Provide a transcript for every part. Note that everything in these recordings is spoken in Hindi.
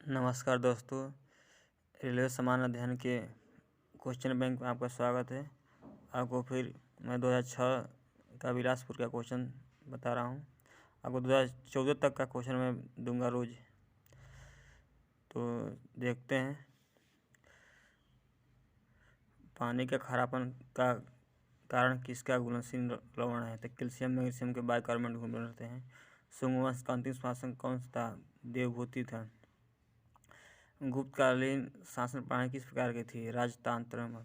नमस्कार दोस्तों, रेलवे सामान्य अध्ययन के क्वेश्चन बैंक में आपका स्वागत है। आपको फिर मैं 2006 का बिलासपुर का क्वेश्चन बता रहा हूँ। आपको 2014 तक का क्वेश्चन मैं दूंगा रोज, तो देखते हैं। पानी के खारापन का कारण किसका घुलनशील लवण है? तो कैल्शियम मैग्नीशियम के बाइकार्बोनेट घुलनशील रहते हैं। शुंग वंश का अंतिम शासक कौन सा था? देवभूति था। गुप्तकालीन शासन प्रणाली किस प्रकार की थी? राजतंत्र।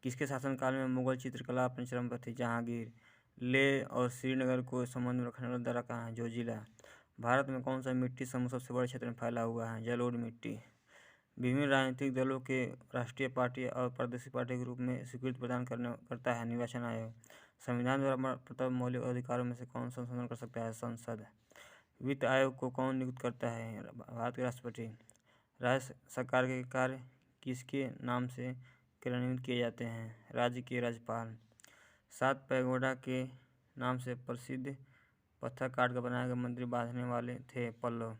किसके शासनकाल में मुगल चित्रकला अपने चरम पर थी? जहांगीर। लेह और श्रीनगर को संबंध में रखने वाला दर्रा कहाँ है? जोजिला। भारत में कौन सा मिट्टी समूह सबसे बड़े क्षेत्र में फैला हुआ है? जलोढ़ मिट्टी। विभिन्न राजनीतिक दलों के राष्ट्रीय पार्टी और प्रादेशिक पार्टी के रूप में स्वीकृति प्रदान करता है निर्वाचन आयोग। संविधान द्वारा प्रदत्त मौलिक अधिकारों में से कौन संशोधन कर सकता है? संसद। वित्त आयोग को कौन नियुक्त करता है? भारत के राष्ट्रपति। राज्य सरकार के कार्य किसके नाम से क्रियान्वित किए जाते हैं? राज्य के राज्यपाल। 7 पैगोडा के नाम से प्रसिद्ध पत्थर काट कर बनाए गए मंदिर बांधने वाले थे पल्लव।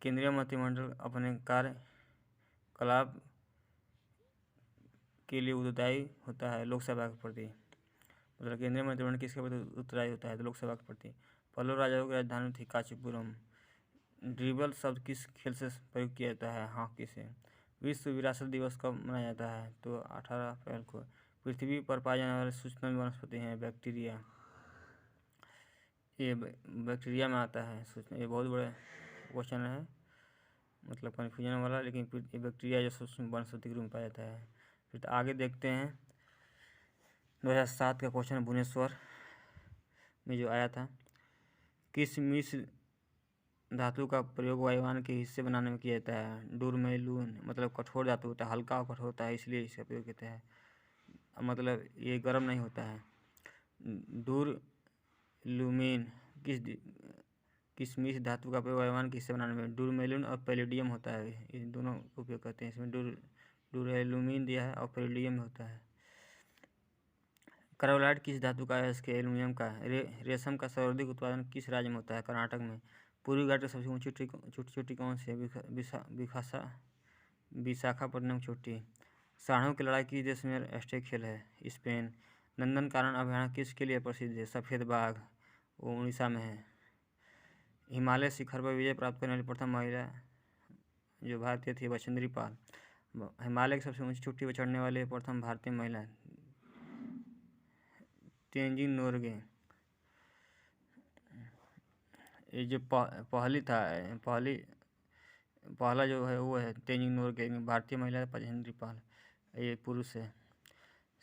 केंद्रीय मंत्रिमंडल अपने कार्यकलाप के लिए उत्तरदायी होता है लोकसभा के प्रति। मतलब केंद्रीय मंत्रिमंडल किसके प्रति उत्तरदायी होता है? तो लोकसभा के प्रति। पल्लव राजाओं की राजधानी थी कांचीपुरम। ड्रिबल शब्द किस खेल से प्रयोग किया जाता है? हॉकी से। विश्व विरासत दिवस कब मनाया जाता है? तो 18 अप्रैल को। पृथ्वी पर पाए जाने वाले सूक्ष्म वनस्पति हैं बैक्टीरिया। ये बैक्टीरिया में आता है सूक्ष्म। ये बहुत बड़े क्वेश्चन है, मतलब कन्फ्यूजन वाला, लेकिन ये बैक्टीरिया जो सूक्ष्म वनस्पति के रूप में पाया जाता है। फिर आगे देखते हैं। 2007 का क्वेश्चन भुवनेश्वर में जो आया था। किस मिश्र धातु का प्रयोग वायुयान के हिस्से बनाने में किया जाता है? डूरमेलून। मतलब कठोर धातु होता है, हल्का और कठोर होता है, इसलिए इसका प्रयोग किया है। मतलब ये गर्म नहीं होता है। डूरलूमिन किस मिश्र धातु का प्रयोग वायुयान के हिस्से बनाने में? डूरमेलून और पैलेडियम होता है, इन दोनों का उपयोग करते हैं। इसमें डूरलूमिन दिया है और पैलेडियम होता है। कार्बोलाइट किस धातु का है? इसके एल्यूमिनियम का। रेशम का सर्वाधिक उत्पादन किस राज्य में होता है? कर्नाटक में। पूर्वी घाट की सबसे ऊंची चोटी कौन सी है? विशाखापट्टनम चोटी। सांडों की लड़ाई किस देश में राष्ट्रीय खेल है? स्पेन। नंदनकानन अभयारण्य किसके लिए प्रसिद्ध है? सफ़ेद बाघ, वो उड़ीसा में है। हिमालय शिखर पर विजय प्राप्त करने वाली प्रथम महिला जो भारतीय थी बछेंद्री पाल। हिमालय की सबसे ऊंची चोटी पर चढ़ने वाले प्रथम भारतीय महिला तेंजिंग नोरगे। ये जो पहला जो है वो है तेंजिंग नोरगे, भारतीय महिला बछेंद्री पाल, ये पुरुष है।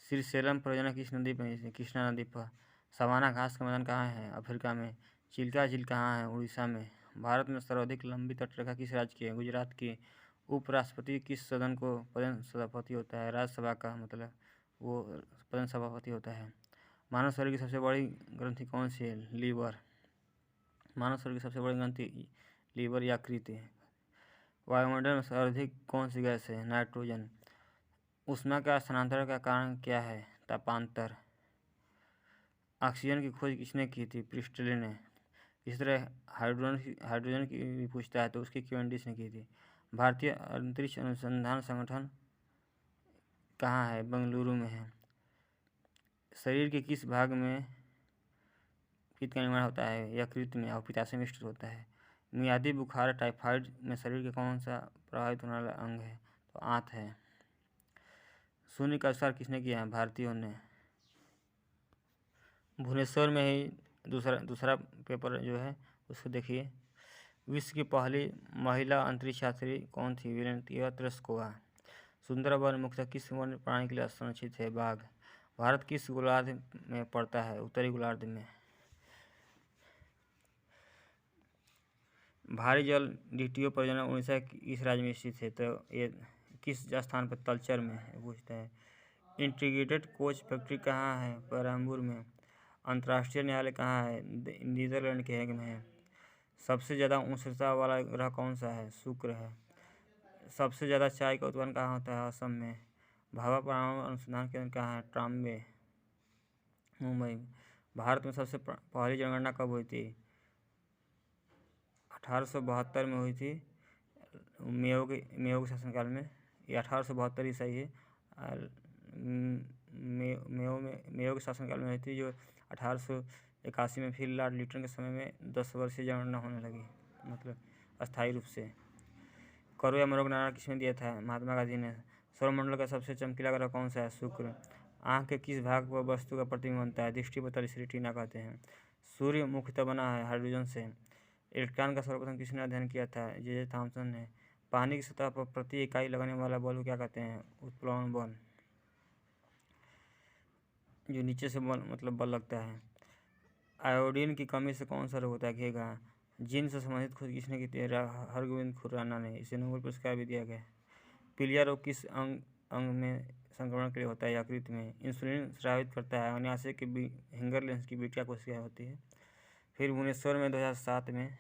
श्रीशैलम परियोजना किस नदी पर है? कृष्णा नदी पर। सवाना घास का मैदान कहाँ है? अफ्रीका में। चिल्का झील कहाँ है? उड़ीसा में। भारत में सर्वाधिक लंबी तटरेखा किस राज्य की है? गुजरात की। उपराष्ट्रपति किस सदन को प्रधान सभापति होता है? राज्यसभा का, मतलब वो प्रधान सभापति होता है। मानव शरीर की सबसे बड़ी ग्रंथि कौन सी है? लीवर। मानव शरीर की सबसे बड़ी ग्रंथि लीवर या यकृत है। वायुमंडल में सर्वाधिक कौन सी गैस है? नाइट्रोजन। ऊष्मा का स्थानांतरण का कारण क्या है? तापांतर। ऑक्सीजन की खोज किसने की थी? प्रिस्टले ने। इस तरह हाइड्रोजन की भी पूछता है तो उसकी क्वेंडिस ने की थी। भारतीय अंतरिक्ष अनुसंधान संगठन कहाँ है? बेंगलुरु में है। शरीर के किस भाग में पित्त का निर्माण होता है? यकृत में, और पित्ताशय में स्थित होता है। मियादी बुखार टाइफाइड में शरीर के कौन सा प्रभावित होने वाला अंग है? तो आंत है। शून्य का आविष्कार किसने किया है? भारतीयों ने। भुवनेश्वर में ही दूसरा पेपर जो है उसको देखिए। विश्व की पहली महिला अंतरिक्ष यात्री कौन थी? Valentina Tereshkova. सुंदरबन मुख्यतः किस वन्य प्राणी के लिए संरक्षित है? बाघ। भारत किस गोलार्ध में पड़ता है? उत्तरी गोलार्ध में। भारी जल डीटीओ परियोजना उड़ीसा के इस राज्य में स्थित है? तो ये किस स्थान पर? तलचर में पूछता है। इंटीग्रेटेड कोच फैक्ट्री कहाँ है? पेरम्बूर में। अंतर्राष्ट्रीय न्यायालय कहाँ है? नीदरलैंड के हेग में है। सबसे ज़्यादा उष्णता वाला ग्रह कौन सा है? शुक्र है। सबसे ज़्यादा चाय का उत्पादन कहाँ होता है? असम में। भाभा परमाणु अनुसंधान केंद्र कहाँ है? ट्राम्बे, मुंबई। भारत में सबसे पहली जनगणना कब हुई थी? 1872 में हुई थी। मेयो के शासनकाल में। ये 1872 ईस्वी है। और मेयो के शासनकाल में हुई थी, जो 1881 में। फिर लॉर्ड लिटन के समय में 10 वर्षीय जनगणना होने लगी, मतलब अस्थायी रूप से। करो या मरो का नारा किसने दिया था? महात्मा गांधी ने। सौरमंडल का सबसे चमकीला ग्रह कौन सा है? शुक्र। आँख के किस भाग पर वस्तु का प्रतिबिंब बनता है? दृष्टि पटल, इसे रेटिना कहते हैं। सूर्य मुख्यतः बना है हाइड्रोजन से। इलेक्ट्रॉन का सर्वप्रथम किसने अध्ययन किया था? जे थॉमसन ने। पानी की सतह पर प्रति इकाई लगने वाला बल को क्या कहते हैं? उत्प्लवन बल, जो नीचे से बल मतलब बल लगता है। आयोडीन की कमी से कौन सा रोग होता है? घेघा। जीन से संबंधित खोज किसने की थी? हरगोविंद खुराना ने। इसे नोबेल पुरस्कार भी दिया गया। पीलिया रोग किस अंग में संक्रमण के लिए होता है? यकृत में। इंसुलिन स्रावित करता है अग्न्याशय के हिंगरलेंस की बीटा कोशिका होती है। फिर भुवनेश्वर में 2007 में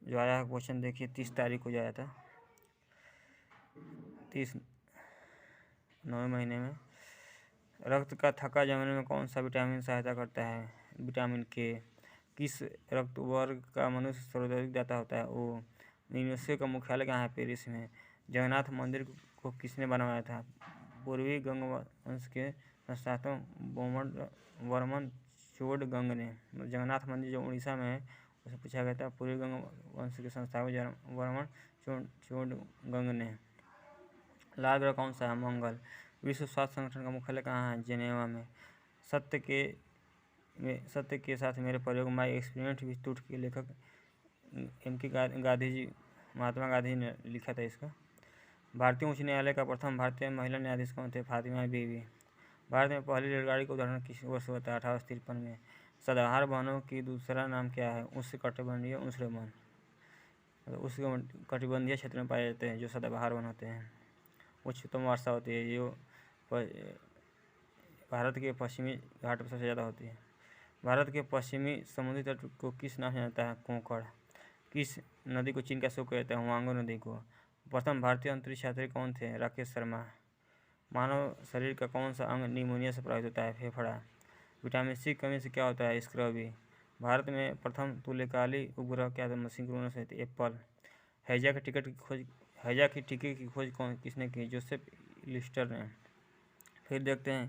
जो आया है क्वेश्चन, देखिए 30 तारीख को जो आया था, 30 9वें महीने में। रक्त का थक्का जमाने में कौन सा विटामिन सहायता करता है? विटामिन के। किस रक्त वर्ग का मनुष्य सर्वाधिक दाता होता है? ओ। यूनेस्को का मुख्यालय कहाँ है? पेरिस में। जगन्नाथ मंदिर को किसने बनवाया था? पूर्वी गंग वंश के संस्थापक वर्मन चोडगंग ने। जगन्नाथ मंदिर जो उड़ीसा में है, उसे पूछा गया था। पूर्वी गंग वंश के संस्थापक वर्मन चोडगंग ने। लाल ग्रह कौन सा है? मंगल। विश्व स्वास्थ्य संगठन का मुख्यालय कहाँ है? जेनेवा में। सत्य के साथ मेरे प्रयोग, माई एक्सपेरिमेंट विथ ट्रूथ के लेखक M.K. गांधी जी, महात्मा गांधी ने लिखा था इसका। भारतीय उच्च न्यायालय का प्रथम भारतीय महिला न्यायाधीश कौन थे? फातिमा बीवी। भारत में पहली रेलगाड़ी का उदाहरण किस वर्ष हुआ था? 1853 में। सदाबहार वनों की दूसरा नाम क्या है? उष्णकटिबंधीय वन। उष्णकटिबंधीय क्षेत्र में पाए जाते हैं जो सदाबहार वन होते हैं। उच्चतम वर्षा होती है जो भारत के पश्चिमी घाट पर सबसे ज़्यादा होती है। भारत के पश्चिमी समुद्री तट को किस नाम से जाता है? कोंकण। किस नदी को चीन का शोक कहते हैं? हुआंगो नदी को। प्रथम भारतीय अंतरिक्ष यात्री कौन थे? राकेश शर्मा। मानव शरीर का कौन सा अंग निमोनिया से प्रभावित होता है? फेफड़ा। विटामिन सी की कमी से क्या होता है? स्क्रबी। भारत में प्रथम तुल्यकाली उपग्रह क्या था? सिंक्रोनस है एप्पल। हैजा की टीके की खोज किसने की? जोसेफ लिस्टर ने। फिर देखते हैं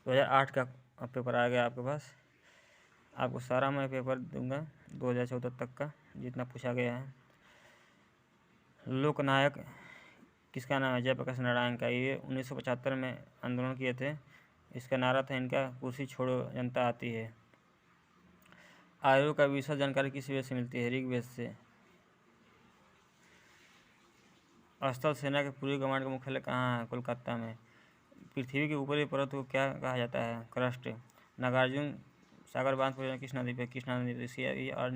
2008 का पेपर आ गया आपके पास। आपको सारा मैं पेपर दूंगा 2014 तक का, जितना पूछा गया है। लोकनायक किसका नाम है? जयप्रकाश नारायण का। ये 1975 में आंदोलन किए थे। इसका नारा था इनका, कुर्सी छोड़ो जनता आती है। आयु का विशद जानकारी किस वेद से मिलती है? ऋग्वेद से। स्थल सेना के पूर्वी कमांड का मुख्यालय कहाँ है? कोलकाता में। पृथ्वी के ऊपरी परत को क्या कहा जाता है? क्रस्ट। नागार्जुन सागर बांध परियोजना किस नदी पर? कृष्णा नदी पर। और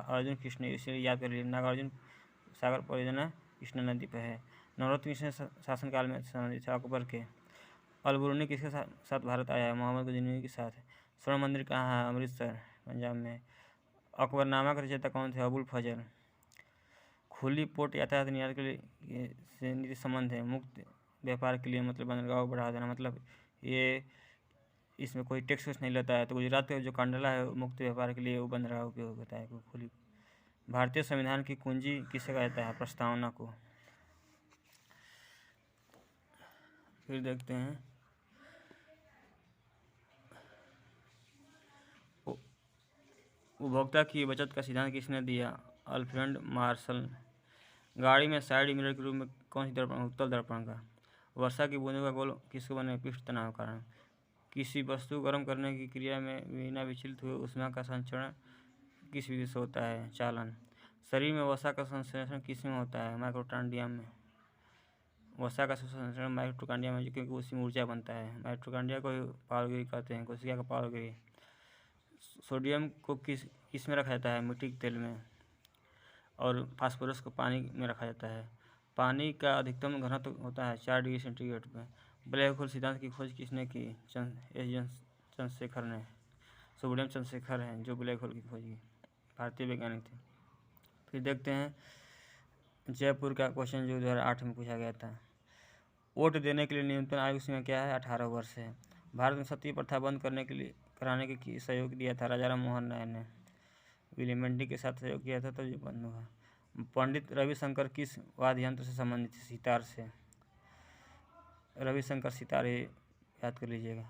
अर्जुन कृष्ण, इसलिए याद कर लीजिए, नागार्जुन सागर परियोजना कृष्णा नदी पर है। नवरत्न किसने शासनकाल में संबंधित है? अकबर के। अलबरूनी किसके साथ भारत आया है? मोहम्मद गजनवी के साथ। स्वर्ण मंदिर कहाँ है? अमृतसर, पंजाब में। अकबरनामा के रचयिता कौन थे? अबुल फजल। खुली पोर्ट यातायात निर्यात के लिए से नीति संबंध है। मुक्त व्यापार के लिए मतलब बंदरगाह को बढ़ावा देना, मतलब ये इसमें कोई टैक्स नहीं लेता है। तो गुजरात का जो कांडला है मुक्त व्यापार के लिए वो बंदरगाह उपयोग होता है। खुली। भारतीय संविधान की कुंजी किसे कहा जाता है? प्रस्तावना को। फिर देखते हैं उपभोक्ता की बचत का सिद्धांत किसने दिया? Alfred Marshall. गाड़ी में साइड मिरर के रूप में कौन सी दर्पण? उत्तल दर्पण का। वर्षा की बूंदों का गोल किसके बने? पृष्ठ तनाव के कारण। किसी वस्तु गर्म करने की क्रिया में बिना विचलित हुए ऊष्मा का संचरण किस विधि से होता है? चालन। शरीर में वसा का संश्लेषण किस में होता है? माइटोकॉन्ड्रिया में। वसा का संश्लेषण माइटोकॉन्ड्रिया में, क्योंकि उसी में ऊर्जा बनता है। माइटोकॉन्ड्रिया को पावरगिरी कहते हैं, कोशिका का पावरगिरी। सोडियम को किस में रखा जाता है? मिट्टी के तेल में। और फास्फोरस को पानी में रखा जाता है। पानी का अधिकतम घनत्व होता है 4 डिग्री सेंटीग्रेड में। ब्लैक होल सिद्धांत की खोज किसने की? चंद्रशेखर ने। सुब्रमण्यम चंद्रशेखर हैं जो ब्लैक होल की खोज की, भारतीय वैज्ञानिक थे। फिर देखते हैं जयपुर का क्वेश्चन जो 2008 में पूछा गया था। वोट देने के लिए न्यूनतम आयु सीमा क्या है? 18 वर्ष है। भारत में सती प्रथा बंद कराने के सहयोग दिया था राजा राम मोहन राय ने। विलियम बेंटिक के साथ सहयोग किया था तो जो बंद हुआ। पंडित रविशंकर किस वाद्य यंत्र से संबंधित है? सितार से। रविशंकर सितारे याद कर लीजिएगा।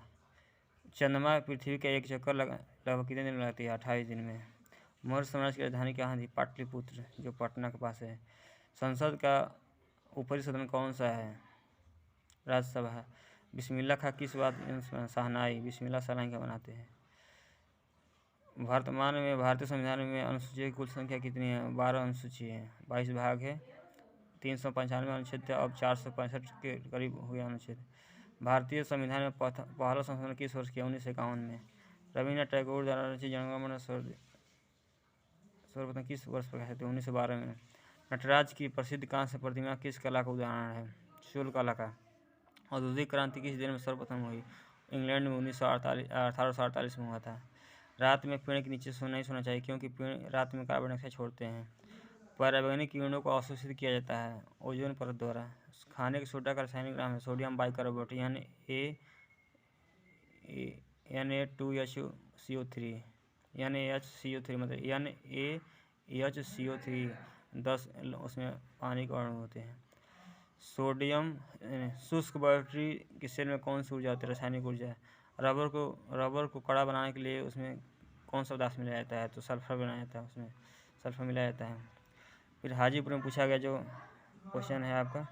चंद्रमा पृथ्वी का एक चक्कर लगभग कितने दिन में लगाती है? 28 दिन में। मौर्य साम्राज्य की राजधानी कहाँ थी? पाटलिपुत्र, जो पटना के पास है। संसद का ऊपरी सदन कौन सा है? राज्यसभा। बिस्मिल्लाह खां किस वाद्य? शहनाई। बिस्मिल्लाह शहनाई का बनाते हैं। वर्तमान में भारतीय संविधान में अनुसूचियों की कुल संख्या कितनी है? 12 अनुसूची है, 22 भाग है, 395 अनुच्छेद थे, अब 465 के करीब हुए अनुच्छेद। भारतीय संविधान में पहला संशोधन किस वर्ष किया? 1951 में। रविन्द्रनाथ टैगोर द्वारा रचित जनगण मन सर्वप्रथम किस वर्ष प्रकाशित हुई? 1912 में। नटराज की प्रसिद्ध कांस्य प्रतिमा किस कला का उदाहरण है? शूल कला का। औद्योगिक क्रांति किस देश में सर्वप्रथम हुई? इंग्लैंड में 1848 में हुआ था। रात में पेड़ के नीचे नहीं सोना चाहिए क्योंकि पेड़ रात में कार्बन डाइऑक्साइड छोड़ते हैं। पराबैंगनी किरणों को अवशोषित किया जाता है ओजोन परत द्वारा। खाने के सोडा का रासायनिक नाम है सोडियम बाइकार्बोनेट Na2HCO3 मतलब NaHCO3 10 उसमें पानी के अणु होते हैं। सोडियम शुष्क बैटरी के सेल में कौन सी ऊर्जा होती है? रासायनिक ऊर्जा। रबर को कड़ा बनाने के लिए उसमें कौन सा पदार्थ मिलाया जाता है? तो सल्फर बनाया जाता है, उसमें सल्फर मिलाया जाता है। फिर हाजीपुर में पूछा गया जो क्वेश्चन है आपका,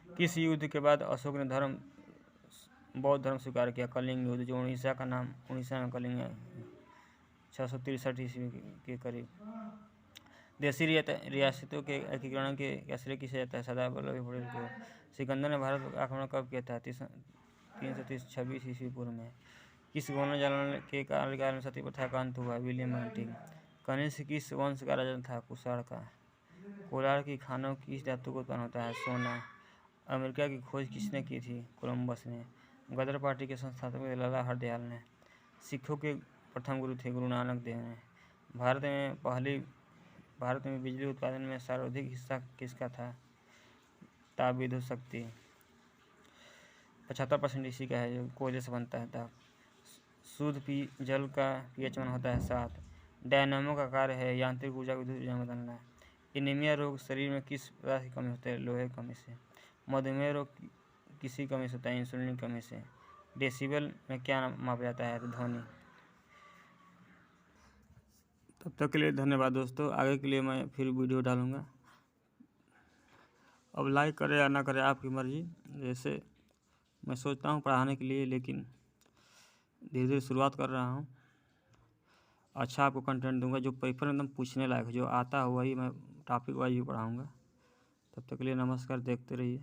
किस युद्ध के बाद अशोक ने बौद्ध धर्म स्वीकार किया? कलिंग युद्ध, जो उड़ीसा में कलिंग 663 ईस्वी के करीब। देशी रियासतों के एकीकरण के श्रेय किसे जाता है? सरदार वल्लभ भाई पटेल को। सिकंदर ने भारत पर आक्रमण कब किया था? 326 ईस्वी पूर्व में। किस गवर्नर जनरल के कार्यकाल में सती प्रथा का अंत हुआ? William Bentinck. कनिष्क किस वंश का राजा था? कुषाण का। कोलार की खानों किस धातु को उत्पन्न होता है? सोना। अमेरिका की खोज किसने की थी? कोलंबस ने। गदर पार्टी के संस्थापक लाला हरदयाल ने। सिखों के प्रथम गुरु थे गुरु नानक देव ने। भारत में बिजली उत्पादन में सर्वाधिक हिस्सा किसका था? ताप विद्युत शक्ति 75% इसी का है, जो कोयले से बनता है ताप। शुद्ध जल का pH मान होता है 7। डायनामो का कार्य है यांत्रिक ऊर्जा को विद्युत ऊर्जा में बदलना। एनीमिया रोग शरीर में किस पदार्थ की कमी होती है? लोहे की कमी से। मधुमेह रोग किसी कमी से होता है? इंसुलिन की कमी से। डेसिबल में क्या मापा जाता है? ध्वनि। तब तक के लिए धन्यवाद दोस्तों। आगे के लिए मैं फिर वीडियो डालूंगा। अब लाइक करें या ना करें आपकी मर्जी। जैसे मैं सोचता हूँ पढ़ाने के लिए, लेकिन धीरे धीरे शुरुआत कर रहा हूँ। अच्छा आपको कंटेंट दूंगा जो पेपर में एकदम पूछने लायक, जो आता हुआ ही मैं टॉपिक वाइज भी पढ़ाऊँगा। तब तक के लिए नमस्कार, देखते रहिए।